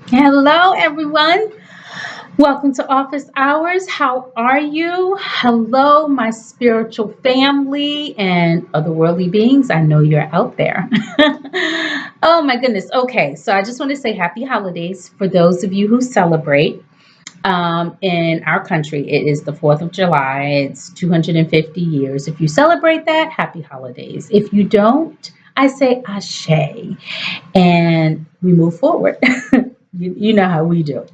Hello, everyone. Welcome to Office Hours. How are you? Hello, my spiritual family and otherworldly beings. I know you're out there. Oh, my goodness. Okay, so I just want to say happy holidays for those of you who celebrate. In our country, it is the 4th of July. It's 250 years. If you celebrate that, happy holidays. If you don't, I say ashe and we move forward. You know how we do.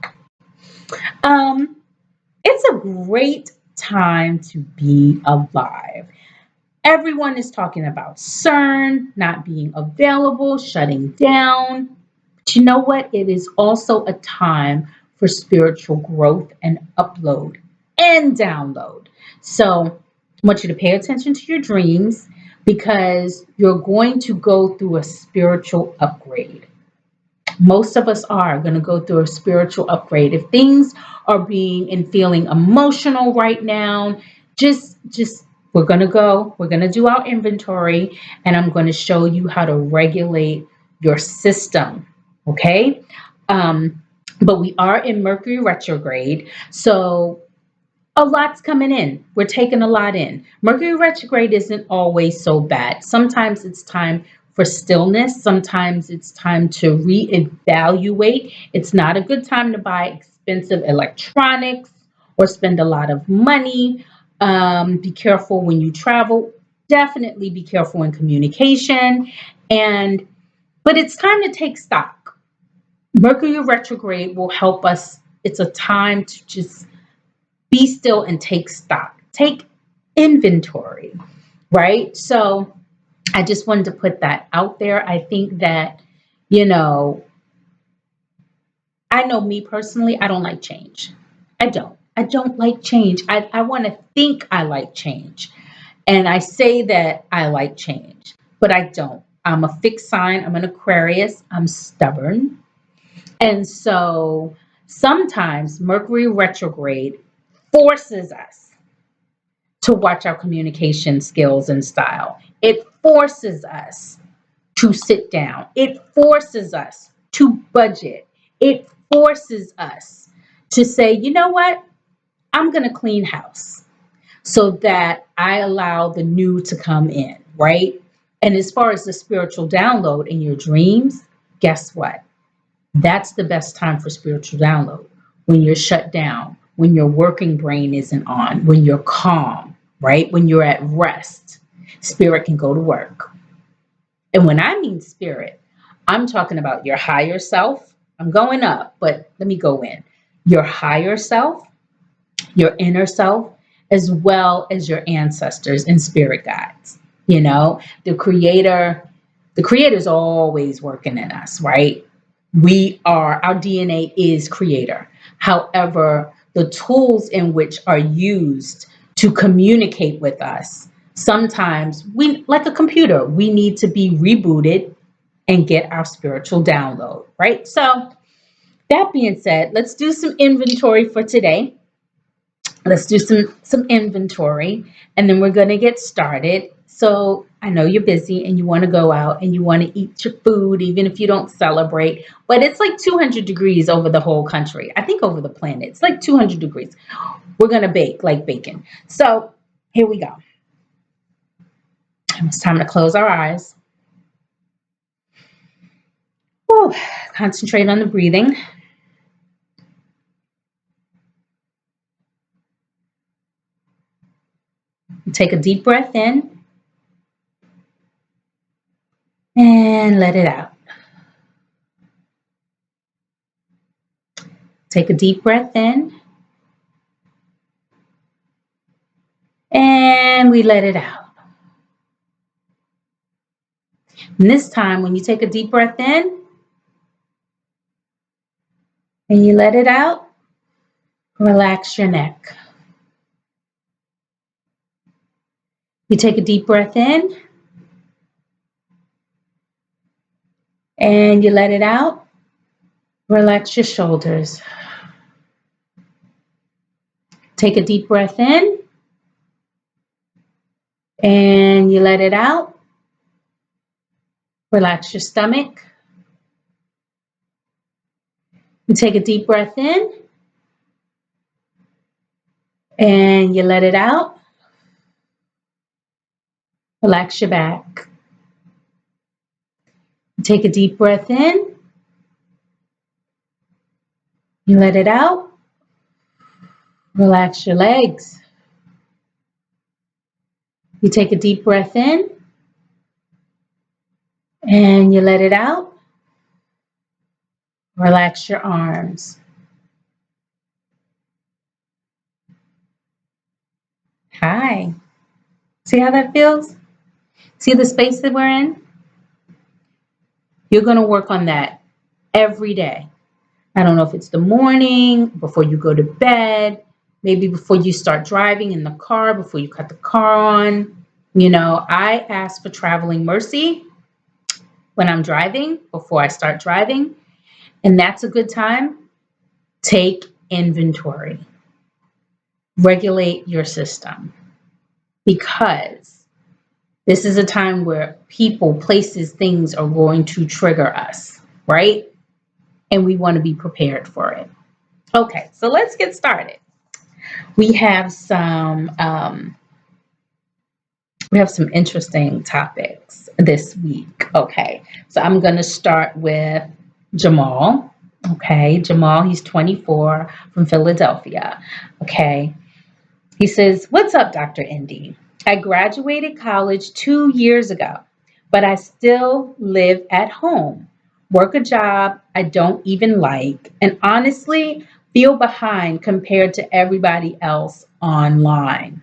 Um, it's a great time to be alive. Everyone is talking about CERN not being available, shutting down. But you know what? It is also a time for spiritual growth and upload and download. So I want you to pay attention to your dreams because you're going to go through a spiritual upgrade. Most of us are going to go through a spiritual upgrade. If things are being and feeling emotional right now, just we're going to do our inventory and I'm going to show you how to regulate your system. Okay. Um, but we are in Mercury retrograde. So a lot's coming in. We're taking a lot in. Mercury retrograde isn't always so bad. Sometimes it's time for stillness. Sometimes it's time to reevaluate. It's not a good time to buy expensive electronics or spend a lot of money. Be careful when you travel. Definitely be careful in communication. And but it's time to take stock. Mercury retrograde will help us. It's a time to just be still and take stock, take inventory, right? So I just wanted to put that out there. I think that, you know, I know me personally, I don't like change. I don't. I don't like change. I want to think I like change. And I say that I like change, but I don't. I'm a fixed sign. I'm an Aquarius. I'm stubborn. And so sometimes Mercury retrograde forces us to watch our communication skills and style. It forces us to sit down. It forces us to budget. It forces us to say, you know what? I'm going to clean house so that I allow the new to come in, right? And as far as the spiritual download in your dreams, guess what? That's the best time for spiritual download. When you're shut down, when your working brain isn't on, when you're calm, right? When you're at rest, spirit can go to work. And when I mean spirit, I'm talking about your higher self. I'm going up, but let me go in. Your higher self, your inner self, as well as your ancestors and spirit guides. You know, the creator's always working in us, right? Our DNA is creator. However, the tools in which are used to communicate with us, sometimes we, like a computer, we need to be rebooted and get our spiritual download, right? So that being said, let's do some inventory for today. Let's do some inventory and then we're going to get started. So I know you're busy and you want to go out and you want to eat your food even if you don't celebrate, but it's like 200 degrees over the whole country. I think over the planet it's like 200 degrees. We're going to bake like bacon. So here we go. It's time to close our eyes. Whew. Concentrate on the breathing. Take a deep breath in and let it out. Take a deep breath in and we let it out. And this time, when you take a deep breath in and you let it out, relax your neck. You take a deep breath in and you let it out, relax your shoulders. Take a deep breath in and you let it out, relax your stomach. You take a deep breath in and you let it out. Relax your back. You take a deep breath in. You let it out. Relax your legs. You take a deep breath in and you let it out. Relax your arms. Hi. See how that feels? See the space that we're in? You're going to work on that every day. I don't know if it's the morning, before you go to bed, maybe before you start driving in the car, before you cut the car on. You know, I ask for traveling mercy when I'm driving, before I start driving. And that's a good time. Take inventory. Regulate your system. Because this is a time where people, places, things are going to trigger us, right? And we want to be prepared for it. Okay, so let's get started. We have some interesting topics this week. Okay, so I'm going to start with Jamal. Okay, Jamal, he's 24 from Philadelphia. Okay, he says, "What's up, Dr. Indy? I graduated college 2 years ago, but I still live at home, work a job I don't even like, and honestly feel behind compared to everybody else online.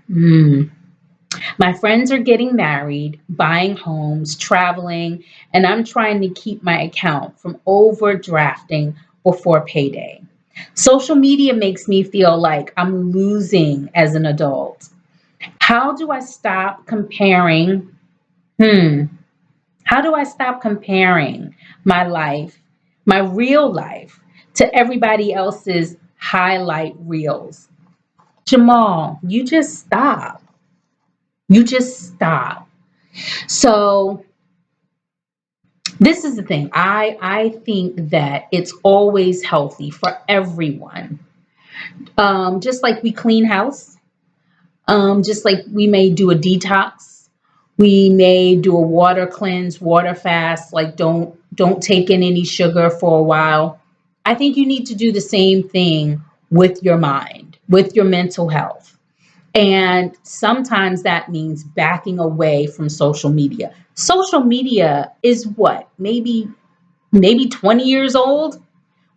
My friends are getting married, buying homes, traveling, and I'm trying to keep my account from overdrafting before payday. Social media makes me feel like I'm losing as an adult. How do I stop comparing? Hmm. How do I stop comparing my life, my real life, to everybody else's highlight reels?" Jamal, you just stop. You just stop. So this is the thing. I think that it's always healthy for everyone. Just like we clean house, just like we may do a detox, we may do a water cleanse, water fast, like don't take in any sugar for a while. I think you need to do the same thing with your mind, with your mental health. And sometimes that means backing away from social media. Social media is what? Maybe 20 years old?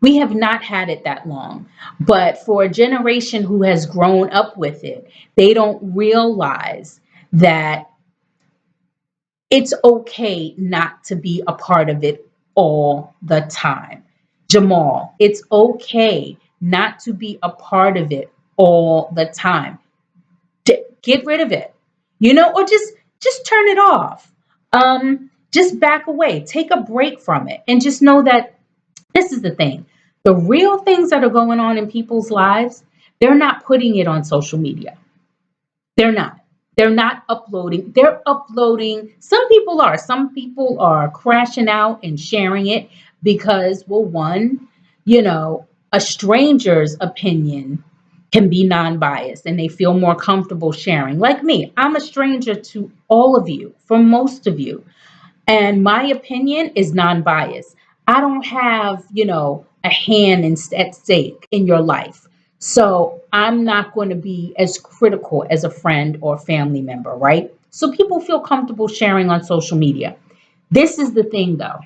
We have not had it that long. But for a generation who has grown up with it, they don't realize that it's okay not to be a part of it all the time. Jamal, it's okay not to be a part of it all the time. Get rid of it, or just turn it off. Just back away, take a break from it, and just know that this is the thing. The real things that are going on in people's lives, they're not putting it on social media. They're not. They're not uploading. They're uploading. Some people are. Some people are crashing out and sharing it because, well, one, a stranger's opinion can be non-biased and they feel more comfortable sharing. Like me, I'm a stranger to all of you, for most of you. And my opinion is non-biased. I don't have, a hand at stake in your life. So I'm not going to be as critical as a friend or family member, right? So people feel comfortable sharing on social media. This is the thing though.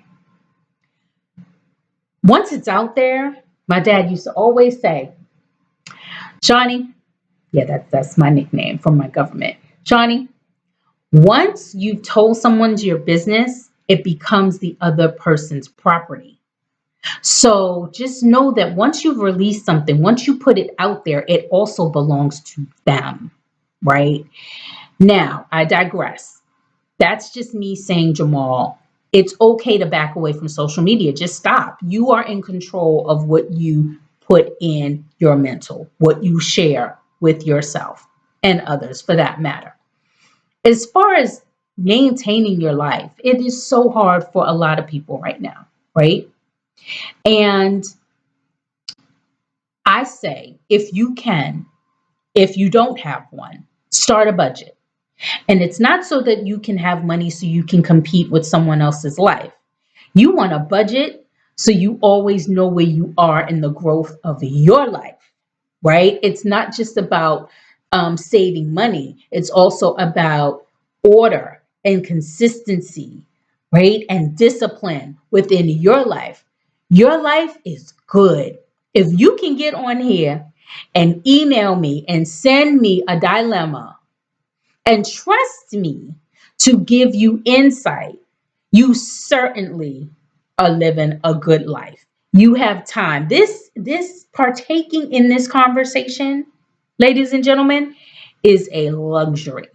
Once it's out there, my dad used to always say, Johnny, yeah, that's my nickname from my government. Johnny, once you've told someone your business, it becomes the other person's property. So just know that once you've released something, once you put it out there, it also belongs to them, right? Now, I digress. That's just me saying, Jamal, it's okay to back away from social media. Just stop. You are in control of what you put in your mental, what you share with yourself and others for that matter. As far as maintaining your life, it is so hard for a lot of people right now, right? And I say, if you can, if you don't have one, start a budget. And it's not so that you can have money so you can compete with someone else's life. You want a budget so you always know where you are in the growth of your life, right? It's not just about saving money, it's also about order and consistency, right? And discipline within your life. Your life is good. If you can get on here and email me and send me a dilemma and trust me to give you insight, you certainly are living a good life. You have time. This partaking in this conversation, ladies and gentlemen, is a luxury.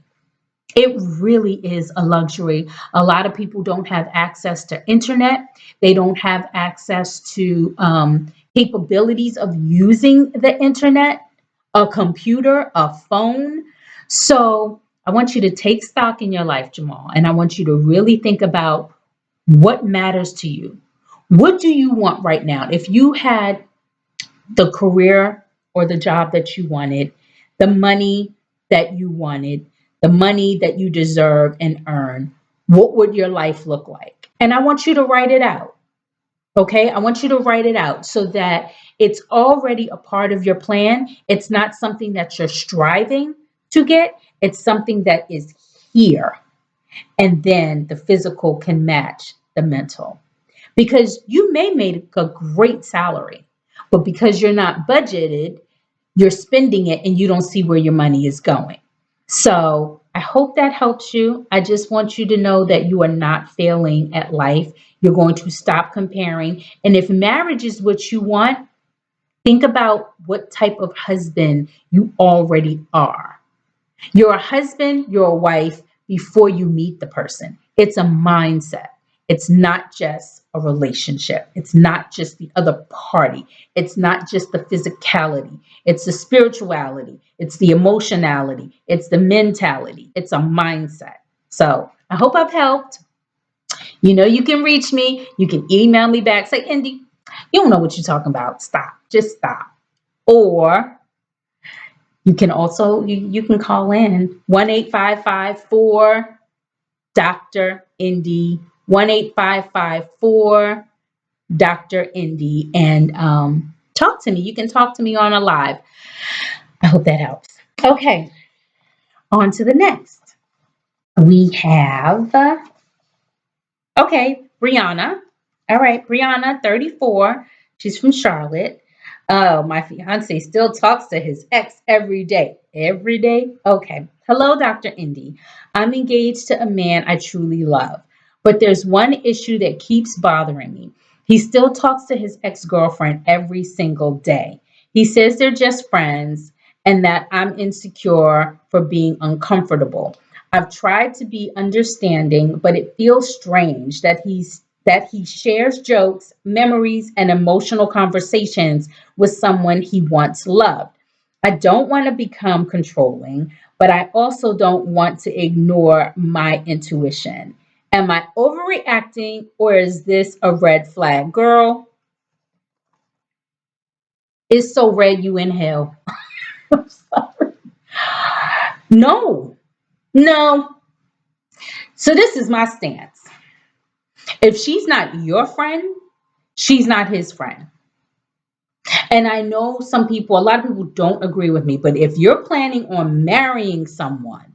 It really is a luxury. A lot of people don't have access to internet. They don't have access to capabilities of using the internet, a computer, a phone. So I want you to take stock in your life, Jamal, and I want you to really think about what matters to you. What do you want right now? If you had the career or the job that you wanted, the money that you wanted, the money that you deserve and earn, what would your life look like? And I want you to write it out. Okay, I want you to write it out so that it's already a part of your plan. It's not something that you're striving to get, it's something that is here. And then the physical can match the mental. Because you may make a great salary, but because you're not budgeted, you're spending it and you don't see where your money is going. So I hope that helps you. I just want you to know that you are not failing at life. You're going to stop comparing. And if marriage is what you want, think about what type of husband you already are. You're a husband, you're a wife before you meet the person. It's a mindset. It's not just a relationship. It's not just the other party. It's not just the physicality. It's the spirituality. It's the emotionality. It's the mentality. It's a mindset. So I hope I've helped. You know, you can reach me. You can email me back. Say, Indy, you don't know what you're talking about. Stop. Just stop. Or you can also you can call in 1-855-4 Dr. Indy 1-855-4 Dr. Indy and talk to me. You can talk to me on a live. I hope that helps. Okay, on to the next. We have okay, Brianna. All right, Brianna, 34. She's from Charlotte. Oh, my fiance still talks to his ex every day. Every day? Okay. Hello, Dr. Indy. I'm engaged to a man I truly love, but there's one issue that keeps bothering me. He still talks to his ex girlfriend every single day. He says they're just friends and that I'm insecure for being uncomfortable. I've tried to be understanding, but it feels strange that he shares jokes, memories, and emotional conversations with someone he once loved. I don't want to become controlling, but I also don't want to ignore my intuition. Am I overreacting or is this a red flag? Girl, it's so red you in hell. I'm sorry. No, no. So this is my stance. If she's not your friend, she's not his friend. And I know some people, a lot of people don't agree with me, but if you're planning on marrying someone,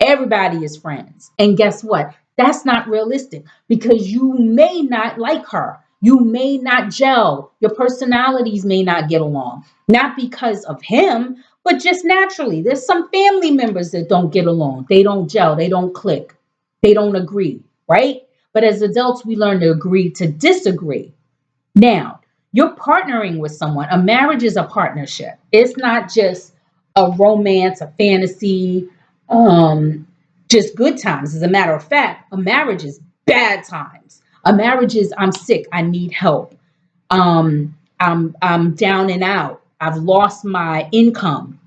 everybody is friends. And guess what? That's not realistic because you may not like her. You may not gel. Your personalities may not get along. Not because of him, but just naturally. There's some family members that don't get along. They don't gel. They don't click. They don't agree, right? But as adults, we learn to agree to disagree. Now, you're partnering with someone. A marriage is a partnership. It's not just a romance, a fantasy, um, just good times. As a matter of fact, a marriage is bad times. A marriage is I'm sick, I need help. I'm down and out. I've lost my income.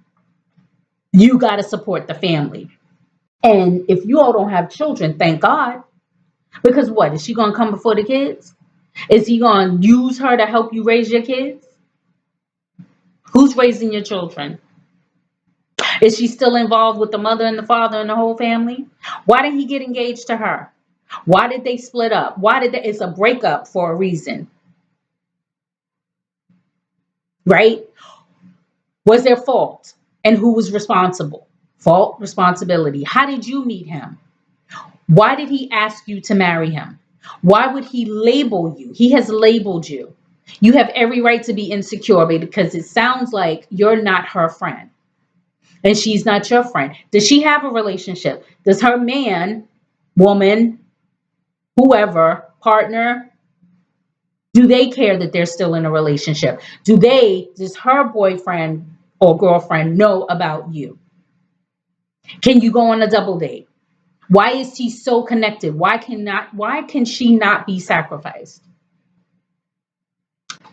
You got to support the family. And if you all don't have children, thank God. Because what? Is she going to come before the kids? Is he going to use her to help you raise your kids? Who's raising your children? Is she still involved with the mother and the father and the whole family? Why did he get engaged to her? Why did they split up? Why did they, it's a breakup for a reason, right? Was there fault? And who was responsible? Fault, responsibility. How did you meet him? Why did he ask you to marry him? Why would he label you? He has labeled you. You have every right to be insecure because it sounds like you're not her friend and she's not your friend. Does she have a relationship? Does her man, woman, whoever, partner, do they care that they're still in a relationship? Does her boyfriend or girlfriend know about you? Can you go on a double date? Why is he so connected? Why can she not be sacrificed?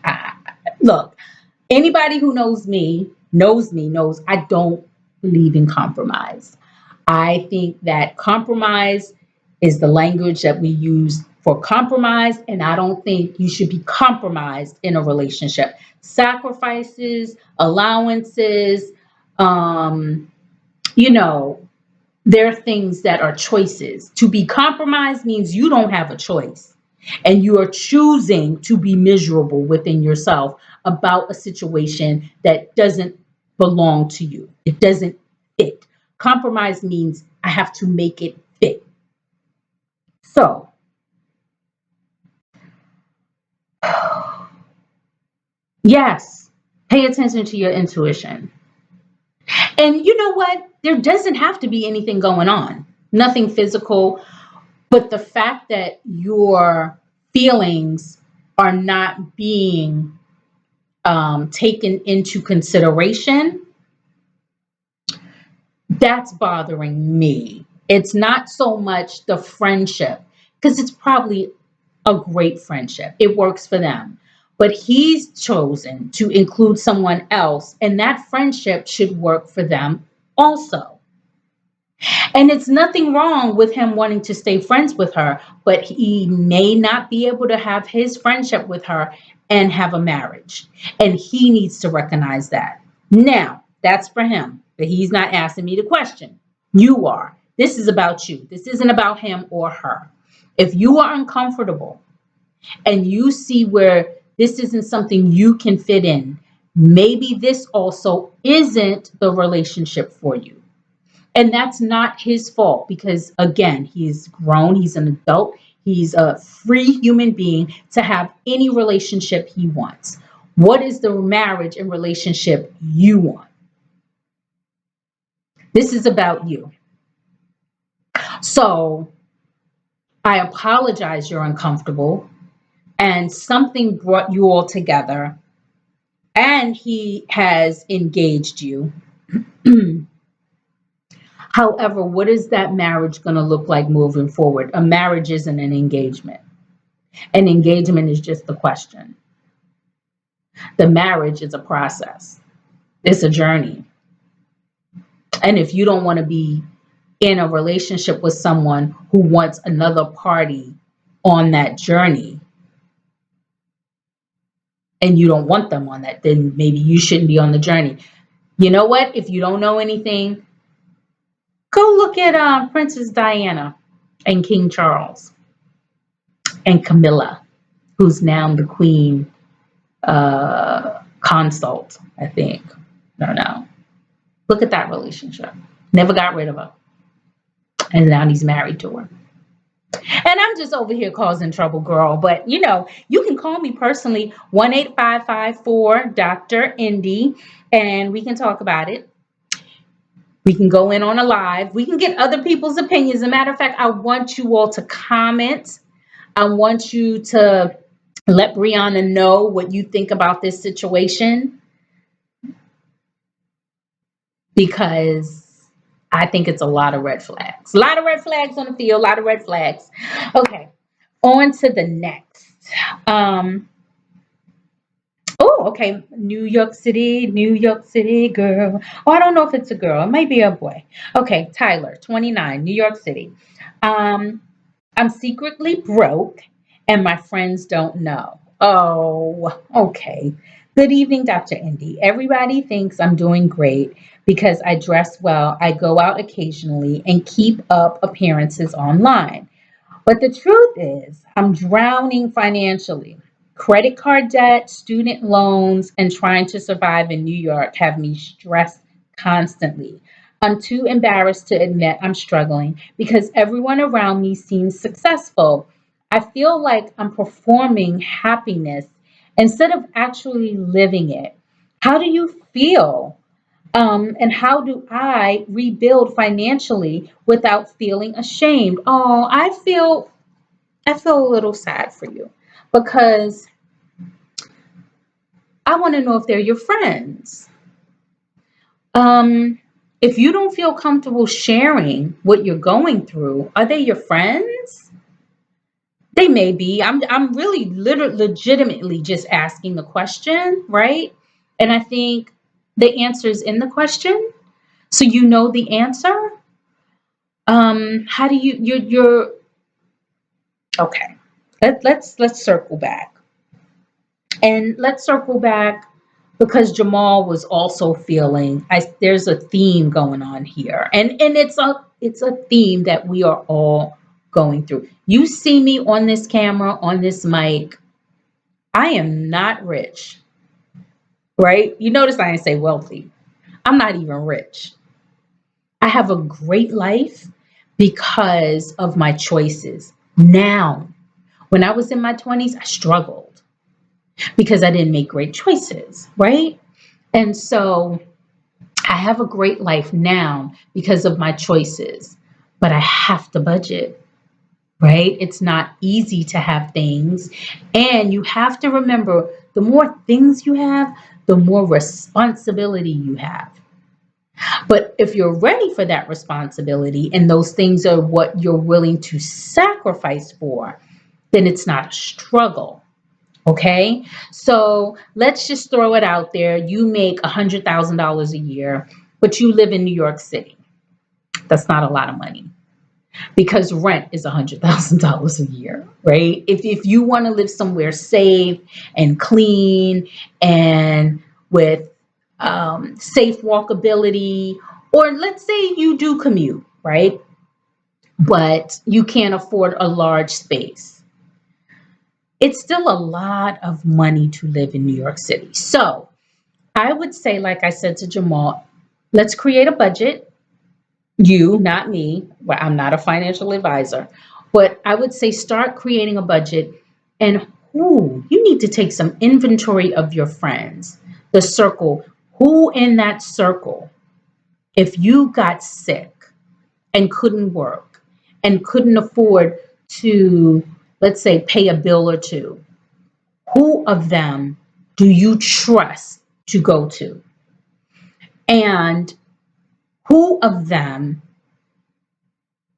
I, look, anybody who knows I don't believe in compromise. I think that compromise is the language that we use for compromise, and I don't think you should be compromised in a relationship. Sacrifices, allowances, um, you know, there are things that are choices. To be compromised means you don't have a choice and you are choosing to be miserable within yourself about a situation that doesn't belong to you. It doesn't fit. Compromise means I have to make it fit. So, yes, pay attention to your intuition. And you know what? There doesn't have to be anything going on, nothing physical. But the fact that your feelings are not being taken into consideration, that's bothering me. It's not so much the friendship, because it's probably a great friendship. It works for them. But he's chosen to include someone else, and that friendship should work for them also. And it's nothing wrong with him wanting to stay friends with her, but he may not be able to have his friendship with her and have a marriage. And he needs to recognize that. Now, that's for him, but he's not asking me the question. You are. This is about you. This isn't about him or her. If you are uncomfortable and you see where this isn't something you can fit in, maybe this also isn't the relationship for you. And that's not his fault because, again, he's grown, he's an adult, he's a free human being to have any relationship he wants. What is the marriage and relationship you want? This is about you. So I apologize you're uncomfortable and something brought you all together and he has engaged you. However, what is that marriage going to look like moving forward? A marriage isn't an engagement. An engagement is just the question. The marriage is a process. It's a journey. And if you don't want to be in a relationship with someone who wants another party on that journey, and you don't want them on that, then maybe you shouldn't be on the journey. You know what? If you don't know anything, go look at Princess Diana and King Charles and Camilla, who's now the Queen consult, I think. I don't know. Look at that relationship. Never got rid of her. And now he's married to her. And I'm just over here causing trouble, girl. But you can call me personally, 1-8554 Dr. Indy, and we can talk about it. We can go in on a live. We can get other people's opinions. As a matter of fact, I want you all to comment. I want you to let Brianna know what you think about this situation, because I think it's a lot of red flags. A lot of red flags on the field, a lot of red flags. Okay, on to the next. Okay. New York City girl. Oh, I don't know if it's a girl. It might be a boy. Okay, Tyler, 29, New York City. I'm secretly broke and my friends don't know. Oh, okay. Good evening, Dr. Indy. Everybody thinks I'm doing great because I dress well, I go out occasionally, and keep up appearances online. But the truth is, I'm drowning financially. Credit card debt, student loans, and trying to survive in New York have me stressed constantly. I'm too embarrassed to admit I'm struggling because everyone around me seems successful. I feel like I'm performing happiness instead of actually living it. How do you feel? And how do I rebuild financially without feeling ashamed? Oh, I feel a little sad for you because I want to know if they're your friends. Um, if you don't feel comfortable sharing what you're going through, are they your friends? They may be. I'm really legitimately just asking the question, right? And I think the answer is in the question, so you know the answer. How do you're okay. Let's circle back. And let's circle back because Jamal was also feeling there's a theme going on here. And it's a theme that we are all going through. You see me on this camera, on this mic. I am not rich, right? You notice I didn't say wealthy. I'm not even rich. I have a great life because of my choices. Now, when I was in my 20s, I struggled because I didn't make great choices, right? And so I have a great life now because of my choices, but I have to budget, right? It's not easy to have things. And you have to remember the more things you have, the more responsibility you have. But if you're ready for that responsibility and those things are what you're willing to sacrifice for, then it's not a struggle. Okay, so let's just throw it out there. You make $100,000 a year, but you live in New York City. That's not a lot of money because rent is $100,000 a year, right? If you want to live somewhere safe and clean and with safe walkability, or let's say you do commute, right? But you can't afford a large space. It's still a lot of money to live in New York City. So I would say, like I said to Jamal, let's create a budget. You, not me. Well, I'm not a financial advisor, but I would say start creating a budget. And who you need to take some inventory of your friends, the circle. Who in that circle, if you got sick and couldn't work and couldn't afford to, let's say, pay a bill or two, who of them do you trust to go to? And who of them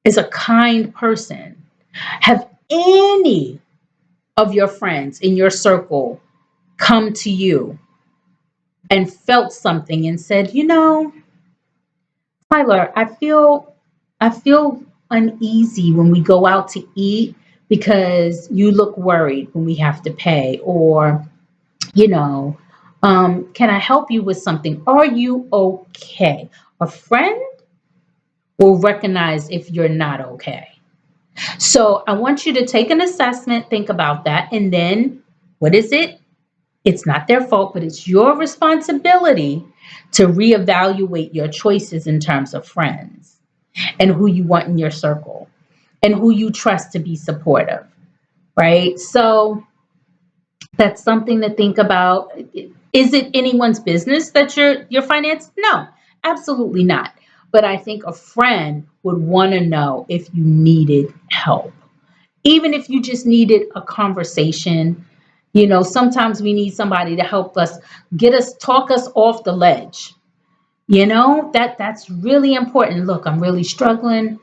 is a kind person? Have any of your friends in your circle come to you and felt something and said, Tyler, I feel uneasy when we go out to eat because you look worried when we have to pay, or you know, can I help you with something? Are you okay? A friend will recognize if you're not okay. So I want you to take an assessment, think about that, and then what is it? It's not their fault, but it's your responsibility to reevaluate your choices in terms of friends and who you want in your circle and who you trust to be supportive, right? So that's something to think about. Is it anyone's business that your finance? No, absolutely not. But I think a friend would want to know if you needed help. Even if you just needed a conversation, sometimes we need somebody to help us talk us off the ledge. That's really important. Look, I'm really struggling.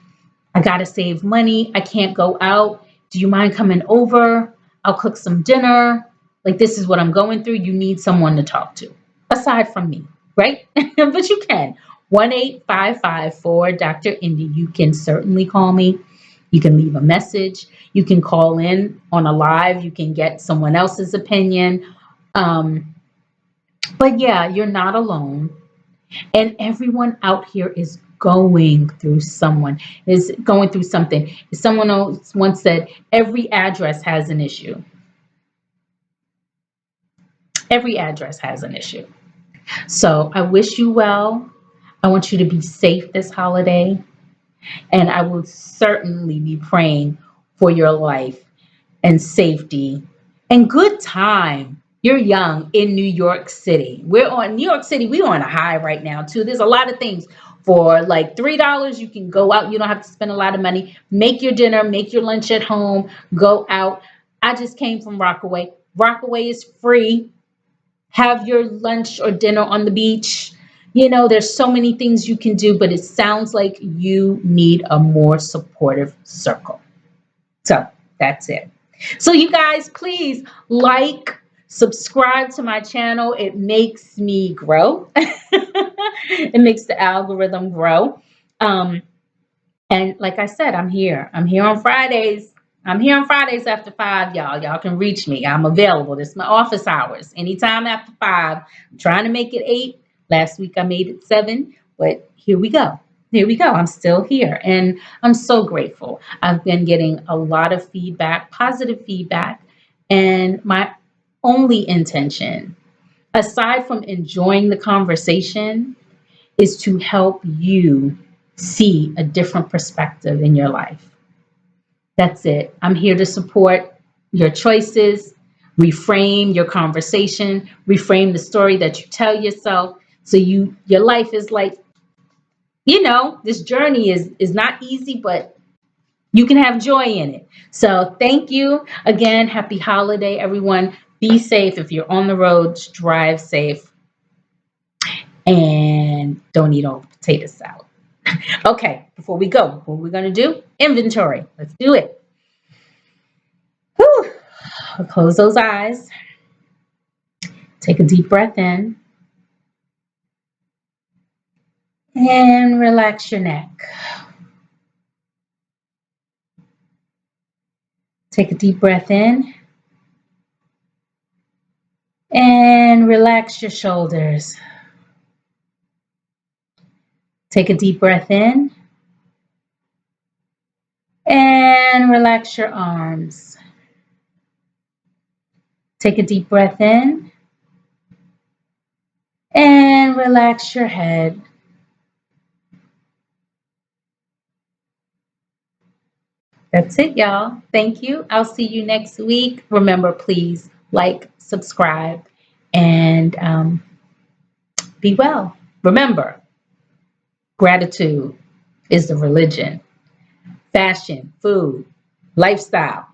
I got to save money. I can't go out. Do you mind coming over? I'll cook some dinner. Like, this is what I'm going through. You need someone to talk to, aside from me, right? But you can. 1-855-4 Dr. Indy. You can certainly call me. You can leave a message. You can call in on a live. You can get someone else's opinion. Um, But yeah, you're not alone. And everyone out here is going through something. Someone else once said, every address has an issue. Every address has an issue. So I wish you well. I want you to be safe this holiday. And I will certainly be praying for your life and safety and good time. You're young in New York City. We're on New York City. We're on a high right now too. There's a lot of things for like $3. You can go out. You don't have to spend a lot of money. Make your dinner, make your lunch at home, go out. I just came from Rockaway. Rockaway is free. Have your lunch or dinner on the beach. There's so many things you can do, but it sounds like you need a more supportive circle. So that's it. So you guys, please like, subscribe to my channel. It makes me grow. It makes the algorithm grow. Um, and like I said, I'm here. I'm here on Fridays. I'm here on Fridays after 5, y'all. Y'all can reach me. I'm available. This is my office hours. Anytime after 5. I'm trying to make it 8. Last week I made it 7, but here we go. Here we go. I'm still here. And I'm so grateful. I've been getting a lot of feedback, positive feedback. And my only intention, aside from enjoying the conversation, is to help you see a different perspective in your life. That's it. I'm here to support your choices, reframe your conversation, reframe the story that you tell yourself. So your life is like, this journey is not easy, but you can have joy in it. So thank you again. Happy holiday, everyone. Be safe. If you're on the roads, drive safe and don't eat all the potato salad. Okay, before we go, what we're going to do? Inventory. Let's do it. Whew. Close those eyes. Take a deep breath in. And relax your neck. Take a deep breath in. And relax your shoulders. Take a deep breath in. And relax your arms. Take a deep breath in. And relax your head. That's it, y'all. Thank you. I'll see you next week. Remember, please like, subscribe, and be well. Remember, gratitude is the religion, fashion, food, lifestyle.